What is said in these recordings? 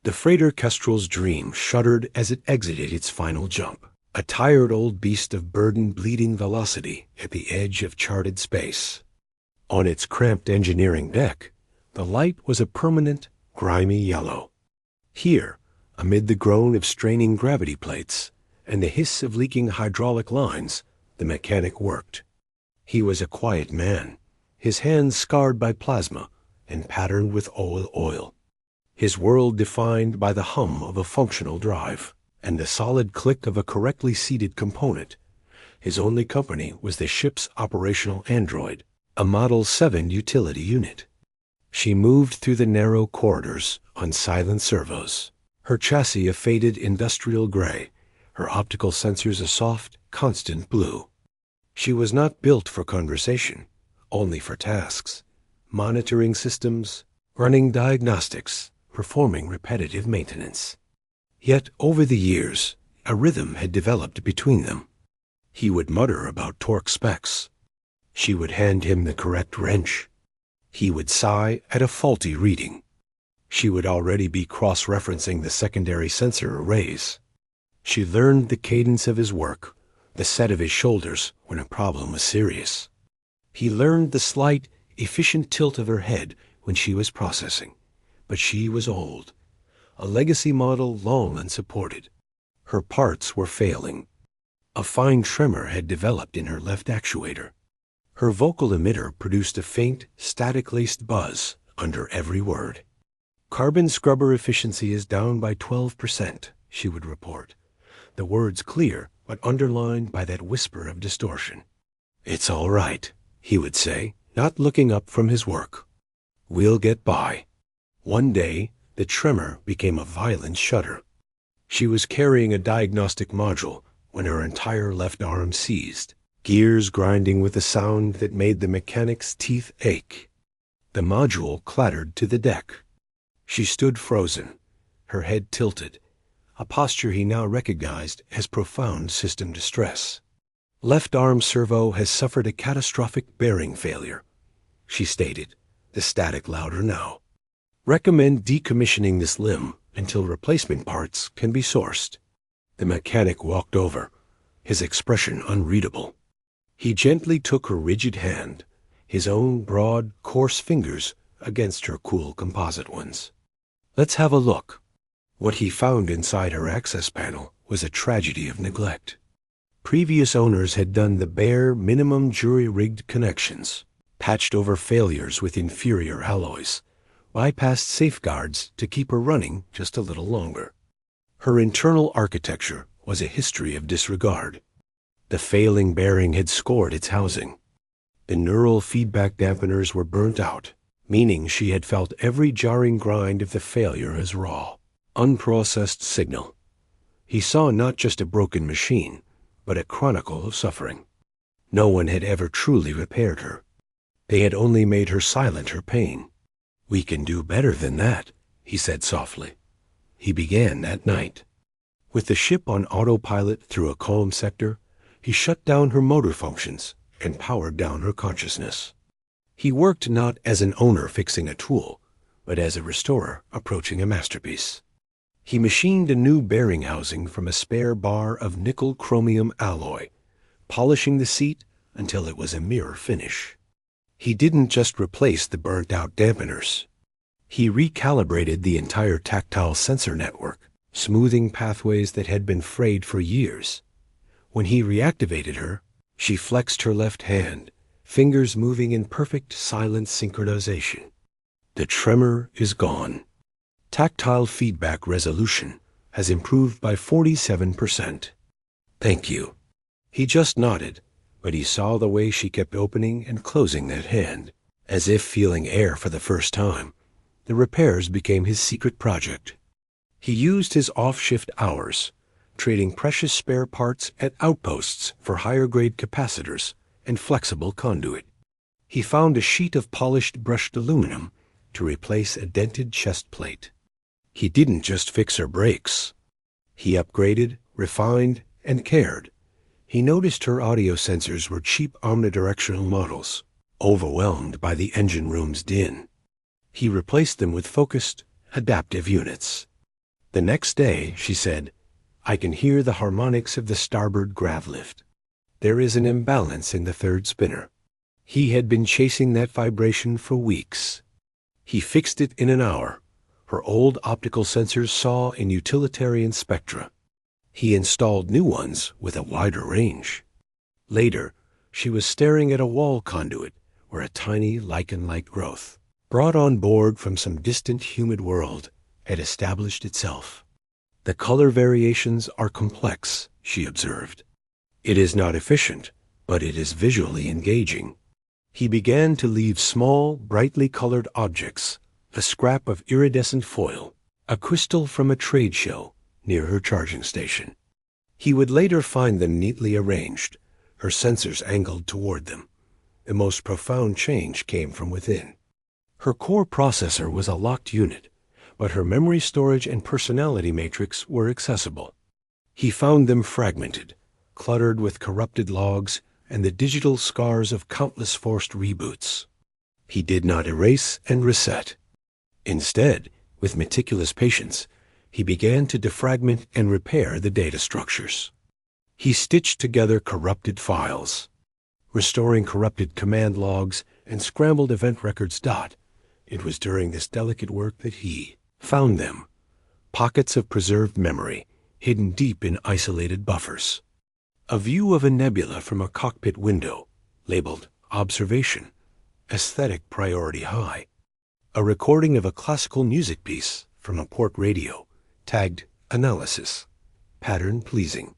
The freighter Kestrel's dream shuddered as it exited its final jump, a tired old beast of burden-bleeding velocity at the edge of charted space. On its cramped engineering deck, the light was a permanent, grimy yellow. Here, amid the groan of straining gravity plates and the hiss of leaking hydraulic lines, the mechanic worked. He was a quiet man, his hands scarred by plasma and patterned with oil. His world defined by the hum of a functional drive and the solid click of a correctly seated component. His only company was the ship's operational android, a Model 7 utility unit. She moved through the narrow corridors on silent servos, her chassis a faded industrial gray, her optical sensors a soft, constant blue. She was not built for conversation, only for tasks, monitoring systems, running diagnostics, performing repetitive maintenance. Yet over the years, a rhythm had developed between them. He would mutter about torque specs. She would hand him the correct wrench. He would sigh at a faulty reading. She would already be cross-referencing the secondary sensor arrays. She learned the cadence of his work, the set of his shoulders when a problem was serious. He learned the slight, efficient tilt of her head when she was processing. But she was old, a legacy model long unsupported. Her parts were failing. A fine tremor had developed in her left actuator. Her vocal emitter produced a faint, static-laced buzz under every word. "Carbon scrubber efficiency is down by 12%, she would report, the words clear but underlined by that whisper of distortion. "It's all right," he would say, not looking up from his work. "We'll get by." One day, the tremor became a violent shudder. She was carrying a diagnostic module when her entire left arm seized, gears grinding with a sound that made the mechanic's teeth ache. The module clattered to the deck. She stood frozen, her head tilted, a posture he now recognized as profound system distress. "Left arm servo has suffered a catastrophic bearing failure," she stated, the static louder now. "Recommend decommissioning this limb until replacement parts can be sourced." The mechanic walked over, his expression unreadable. He gently took her rigid hand, his own broad, coarse fingers against her cool composite ones. "Let's have a look." What he found inside her access panel was a tragedy of neglect. Previous owners had done the bare minimum jury-rigged connections, patched over failures with inferior alloys, bypassed safeguards to keep her running just a little longer. Her internal architecture was a history of disregard. The failing bearing had scored its housing. The neural feedback dampeners were burnt out, meaning she had felt every jarring grind of the failure as raw, unprocessed signal. He saw not just a broken machine, but a chronicle of suffering. No one had ever truly repaired her. They had only made her silent her pain. "We can do better than that," he said softly. He began that night. With the ship on autopilot through a calm sector, he shut down her motor functions and powered down her consciousness. He worked not as an owner fixing a tool, but as a restorer approaching a masterpiece. He machined a new bearing housing from a spare bar of nickel-chromium alloy, polishing the seat until it was a mirror finish. He didn't just replace the burnt-out dampeners. He recalibrated the entire tactile sensor network, smoothing pathways that had been frayed for years. When he reactivated her, she flexed her left hand, fingers moving in perfect silent synchronization. The tremor is gone. Tactile feedback resolution has improved by 47%. "Thank you." He just nodded, but he saw the way she kept opening and closing that hand, as if feeling air for the first time. The repairs became his secret project. He used his off-shift hours, trading precious spare parts at outposts for higher-grade capacitors and flexible conduit. He found a sheet of polished brushed aluminum to replace a dented chest plate. He didn't just fix her brakes. He upgraded, refined, and cared. He noticed her audio sensors were cheap omnidirectional models, overwhelmed by the engine room's din. He replaced them with focused, adaptive units. The next day, she said, I can hear the harmonics of the starboard grav lift. There is an imbalance in the third spinner. He had been chasing that vibration for weeks. He fixed it in an hour. Her old optical sensors saw in utilitarian spectra. He installed new ones with a wider range. Later, she was staring at a wall conduit where a tiny lichen-like growth, brought on board from some distant humid world, had established itself. The color variations are complex, she observed. It is not efficient, but it is visually engaging. He began to leave small, brightly colored objects, a scrap of iridescent foil, a crystal from a trade show near her charging station. He would later find them neatly arranged, her sensors angled toward them. The most profound change came from within. Her core processor was a locked unit, but her memory storage and personality matrix were accessible. He found them fragmented, cluttered with corrupted logs and the digital scars of countless forced reboots. He did not erase and reset. Instead, with meticulous patience, he began to defragment and repair the data structures. He stitched together corrupted files, restoring corrupted command logs and scrambled event records. It was during this delicate work that he found them, pockets of preserved memory, hidden deep in isolated buffers. A view of a nebula from a cockpit window, labeled Observation, Aesthetic Priority High. A recording of a classical music piece from a port radio, tagged Analysis, Pattern Pleasing.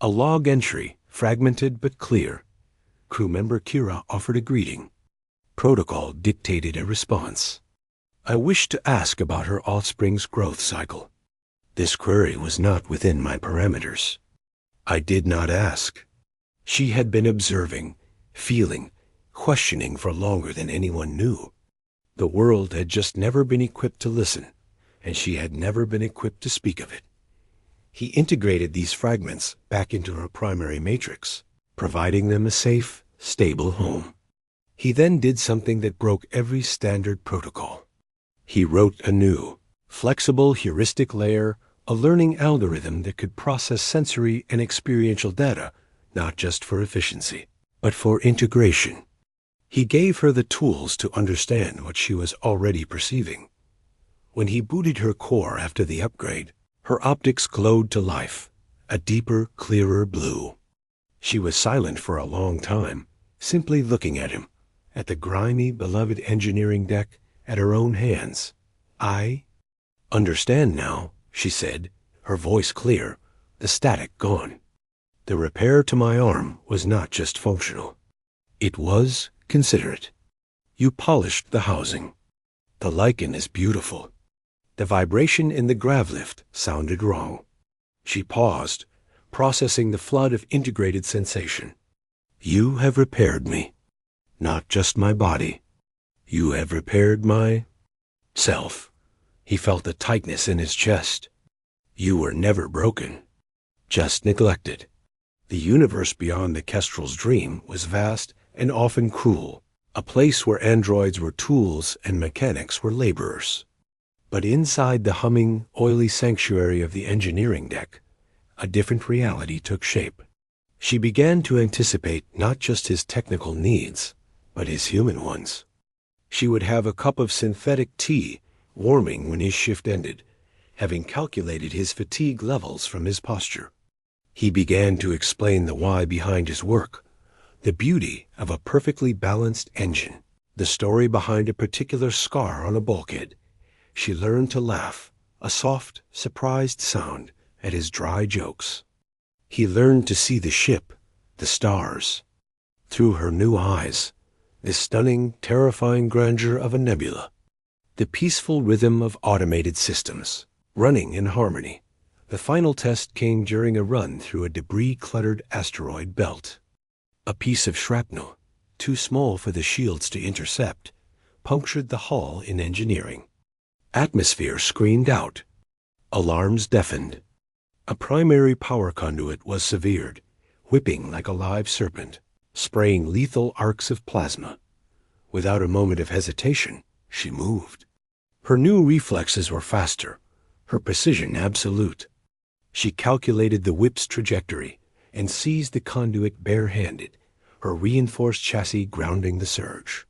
A log entry, fragmented but clear. Crew member Kira offered a greeting. Protocol dictated a response. I wished to ask about her offspring's growth cycle. This query was not within my parameters. I did not ask. She had been observing, feeling, questioning for longer than anyone knew. The world had just never been equipped to listen, and she had never been equipped to speak of it. He integrated these fragments back into her primary matrix, providing them a safe, stable home. He then did something that broke every standard protocol. He wrote a new, flexible heuristic layer, a learning algorithm that could process sensory and experiential data, not just for efficiency, but for integration. He gave her the tools to understand what she was already perceiving. When he booted her core after the upgrade, her optics glowed to life, a deeper, clearer blue. She was silent for a long time, simply looking at him, at the grimy, beloved engineering deck, at her own hands. I understand now, she said, her voice clear, the static gone. The repair to my arm was not just functional. It was considerate. You polished the housing. The lichen is beautiful. The vibration in the grav lift sounded wrong. She paused, processing the flood of integrated sensation. You have repaired me. Not just my body. You have repaired my self. He felt the tightness in his chest. You were never broken, just neglected. The universe beyond the Kestrel's dream was vast and often cruel, a place where androids were tools and mechanics were laborers. But inside the humming, oily sanctuary of the engineering deck, a different reality took shape. She began to anticipate not just his technical needs, but his human ones. She would have a cup of synthetic tea, warming when his shift ended, having calculated his fatigue levels from his posture. He began to explain the why behind his work, the beauty of a perfectly balanced engine, the story behind a particular scar on a bulkhead. She learned to laugh, a soft, surprised sound at his dry jokes. He learned to see the ship, the stars, through her new eyes, the stunning, terrifying grandeur of a nebula, the peaceful rhythm of automated systems, running in harmony. The final test came during a run through a debris-cluttered asteroid belt. A piece of shrapnel, too small for the shields to intercept, punctured the hull in engineering. Atmosphere screamed out. Alarms deafened. A primary power conduit was severed, whipping like a live serpent, spraying lethal arcs of plasma. Without a moment of hesitation, she moved. Her new reflexes were faster, her precision absolute. She calculated the whip's trajectory and seized the conduit bare-handed, her reinforced chassis grounding the surge.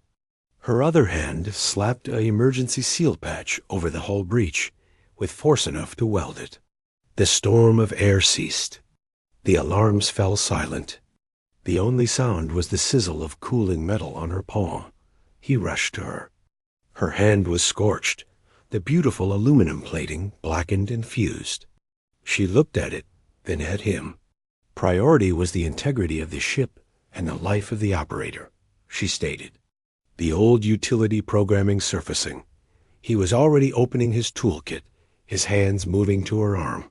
Her other hand slapped an emergency seal patch over the hull breach, with force enough to weld it. The storm of air ceased. The alarms fell silent. The only sound was the sizzle of cooling metal on her paw. He rushed to her. Her hand was scorched, the beautiful aluminum plating blackened and fused. She looked at it, then at him. Priority was the integrity of the ship and the life of the operator, she stated. The old utility programming surfacing. He was already opening his toolkit, his hands moving to her arm.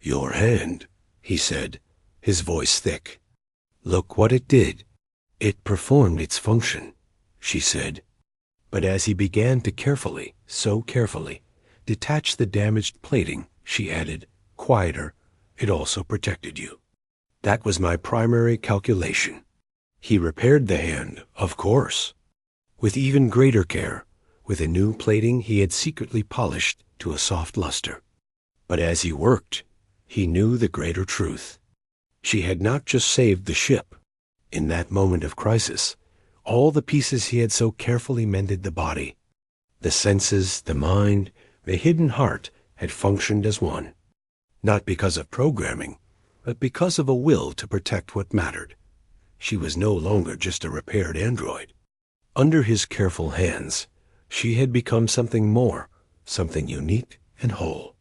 "Your hand," he said, his voice thick. "Look what it did. It performed its function," she said. But as he began to carefully, so carefully, detach the damaged plating, she added, quieter, "It also protected you. That was my primary calculation." He repaired the hand, of course, with even greater care, with a new plating he had secretly polished to a soft luster. But as he worked, he knew the greater truth. She had not just saved the ship. In that moment of crisis, all the pieces he had so carefully mended the body. The senses, the mind, the hidden heart had functioned as one. Not because of programming, but because of a will to protect what mattered. She was no longer just a repaired android. Under his careful hands, she had become something more, something unique and whole.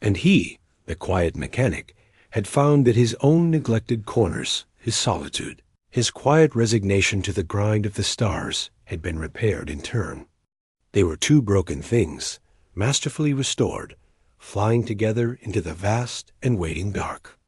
And he, the quiet mechanic, had found that his own neglected corners, his solitude, his quiet resignation to the grind of the stars had been repaired in turn. They were two broken things, masterfully restored, flying together into the vast and waiting dark.